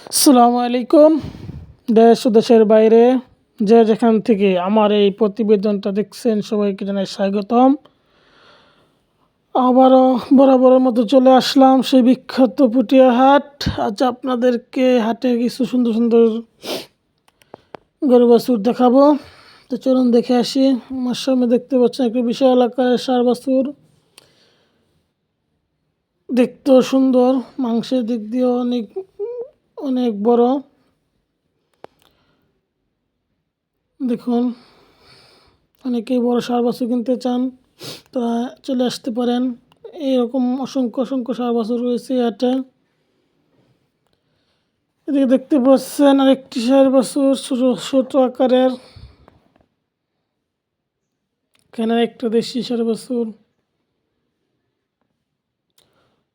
আসসালামু আলাইকুম। দেশ ও দেশের বাইরে যে যেখান থেকে আমার এই প্রতিবেদনটা দেখছেন সবাইকে জানাই স্বাগতম। আবারও বরাবরের মতো চলে আসলাম সেই বিখ্যাত পুঠিয়া হাট। আজ আপনাদেরকে হাটে কিছু সুন্দর সুন্দর গরু বাছুর দেখাবো। তো চলুন দেখে আসি। আমার সামনে দেখতে পাচ্ছেন একটা বিশাল আকারের ষাঁড় বাছুর, দেখতেও সুন্দর, মাংসের দিক দিয়েও অনেক অনেক বড়। দেখুন, অনেকেই বড় ষাঁড় বাছুর কিনতে চান, তারা চলে আসতে পারেন। এইরকম অসংখ্য অসংখ্য ষাঁড় বাছুর রয়েছে হাটে। এদিকে দেখতে পাচ্ছেন আরেকটি ষাঁড় বাছুর, ছোট ছোট আকারের। এখানে একটা দেশি ষাঁড় বাছুর।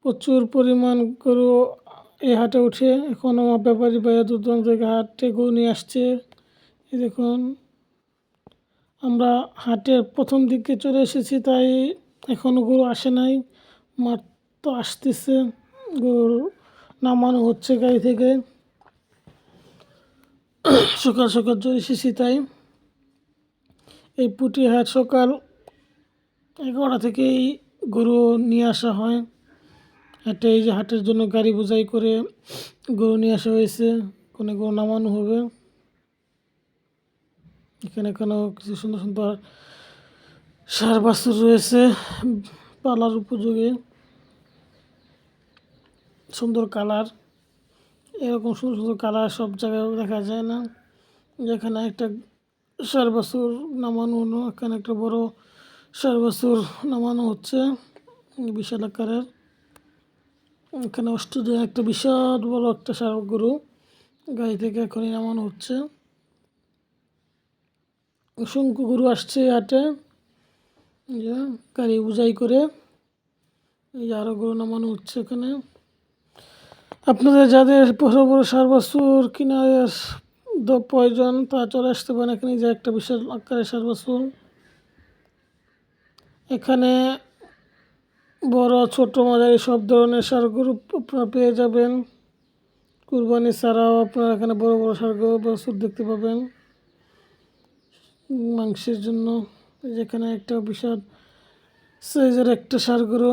প্রচুর পরিমাণ গরু এই হাটে উঠে। এখনও ব্যাপারী ভাইয়া দূর দূরান্ত থেকে হাটে গরু নিয়ে আসছে। এই দেখুন, আমরা হাটের প্রথম দিকে চলে এসেছি, তাই এখনও গরু আসে নাই, মাত্র আসতেছে। গরু নামানো হচ্ছে গাড়ি থেকে। সকাল সকাল চলে এসেছি, তাই এই পুঠিয়া হাট সকাল 11টা থেকেই গরু নিয়ে আসা হয় হাটে। এই যে হাটের জন্য গাড়ি বোঝাই করে গরু নিয়ে আসা হয়েছে, কোনো গরু নামানো হবে। এখানে কিছু সুন্দর সুন্দর ষাঁড় বাছুর রয়েছে, পালার উপযোগী, সুন্দর কালার। এরকম সুন্দর সুন্দর কালার সব জায়গায় দেখা যায় না। যেখানে একটা ষাঁড় বাছুর নামানো হলো, এখানে একটা বড় ষাঁড় বাছুর নামানো হচ্ছে, বিশাল আকারের। এখানে অস্ট্রেলিয়া একটা বিশাল বড় একটা ষাঁড় গরু গাড়ি থেকে এখনই নামানো হচ্ছে। অসংখ্য গরু আসছে হাটে, যে গাড়ি বোঝাই করে। এই যে আরও গরু নামানো হচ্ছে এখানে। আপনাদের যাদের বড় বড় ষাঁড় বাছুর কেনার প্রয়োজন, তা চলে আসতে পারেন এখানে। যে একটা বিশাল আকারের ষাঁড় বাছুর। এখানে বড় ছোট মাঝারি সব ধরনের ষাঁড় গরু আপনারা পেয়ে যাবেন। কুরবানি ছাড়াও আপনারা এখানে বড় বড় ষাঁড় গরু বাছুর দেখতে পাবেন মাংসের জন্য। যেখানে একটা বিশাল সাইজের একটা ষাঁড় গরু।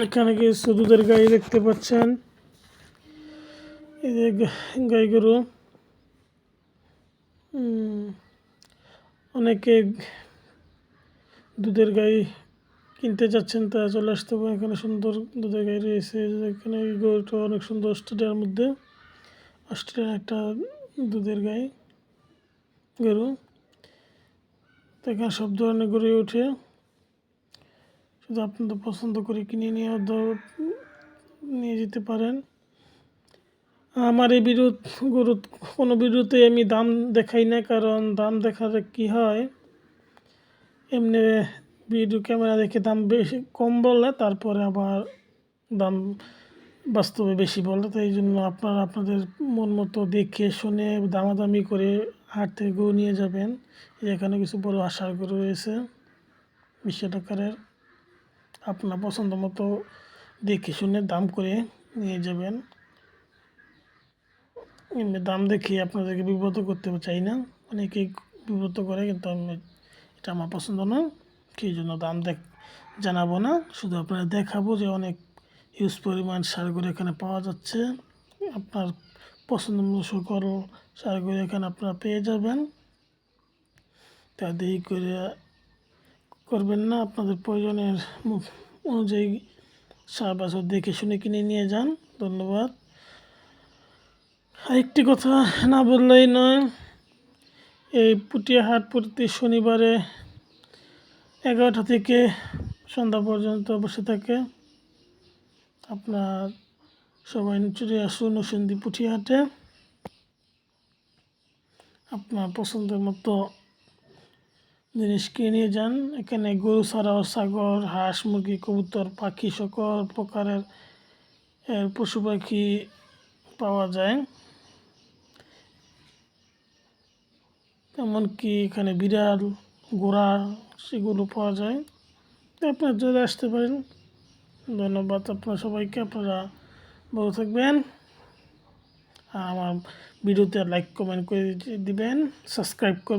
এখানে কিছু দুধের গাড়ি দেখতে পাচ্ছেন। এই যে গাই গরু, অনেকে দুধের গাই কিনতে যাচ্ছেন, তারা চলে আসতে পারে। এখানে সুন্দর দুধের গাই রয়েছে। এখানে এই গরুটা অনেক সুন্দর, অস্ট্রেলিয়ার মধ্যে, অস্ট্রেলিয়ার একটা দুধের গাই গরু। তো এখানে সব ধরনের গরুই ওঠে, শুধু আপনাদের পছন্দ করে কিনে নিয়ে যেতে পারেন। আমার এই গরুর কোনো ভিডিওতে আমি দাম দেখাই না, কারণ দাম দেখালে কী হয়, এমনি ভিডিও ক্যামেরা দেখে দাম বেশি কম বললে তারপরে আবার দাম বাস্তবে বেশি বলে, তাই জন্য আপনারা আপনাদের মন মতো দেখে শুনে দামাদামি করে হাট থেকে গরু নিয়ে যাবেন। এখানে কিছু বড় আষাঢ় গরু রয়েছে 20 টাকারের, আপনার পছন্দ মতো দেখে শুনে দাম করে নিয়ে যাবেন। এমনি দাম দেখে আপনাদেরকে বিব্রত করতে চাই না, অনেকেই বিব্রত করে, কিন্তু এটা আমার পছন্দ না, সেই জন্য দাম জানাবো না, শুধু আপনারা দেখাবো যে অনেক হিউজ পরিমাণ সারগরু এখানে পাওয়া যাচ্ছে। আপনার পছন্দ মতো সকল সারগরু এখানে আপনারা পেয়ে যাবেন। তা দেরি করে করবেন না, আপনাদের প্রয়োজনের অনুযায়ী সার বাছর দেখে শুনে কিনে নিয়ে যান। ধন্যবাদ। আরেকটি কথা না বললেই নয়, এই পুঠিয়া হাট প্রতি শনিবারে 11টা থেকে সন্ধ্যা পর্যন্ত বসে থাকে। আপনার সবাই চলে আসুন নরসিংদী পুঠিয়া হাটে, আপনার পছন্দের মতো জিনিস কিনে নিয়ে যান। এখানে গরু ছাড়াও ছাগল, হাঁস, মুরগি, কবুতর, পাখি, সকল প্রকারের পশু পাখি পাওয়া যায়। এমনকি এখানে বিড়াল, ঘোড়া, সেগুলো পাওয়া যায়। আপনারা চলে আসতে পারেন। ধন্যবাদ আপনারা সবাইকে, আপনারা ভালো থাকবেন। আর আমার ভিডিওতে লাইক কমেন্ট করে দিবেন, সাবস্ক্রাইব করবেন।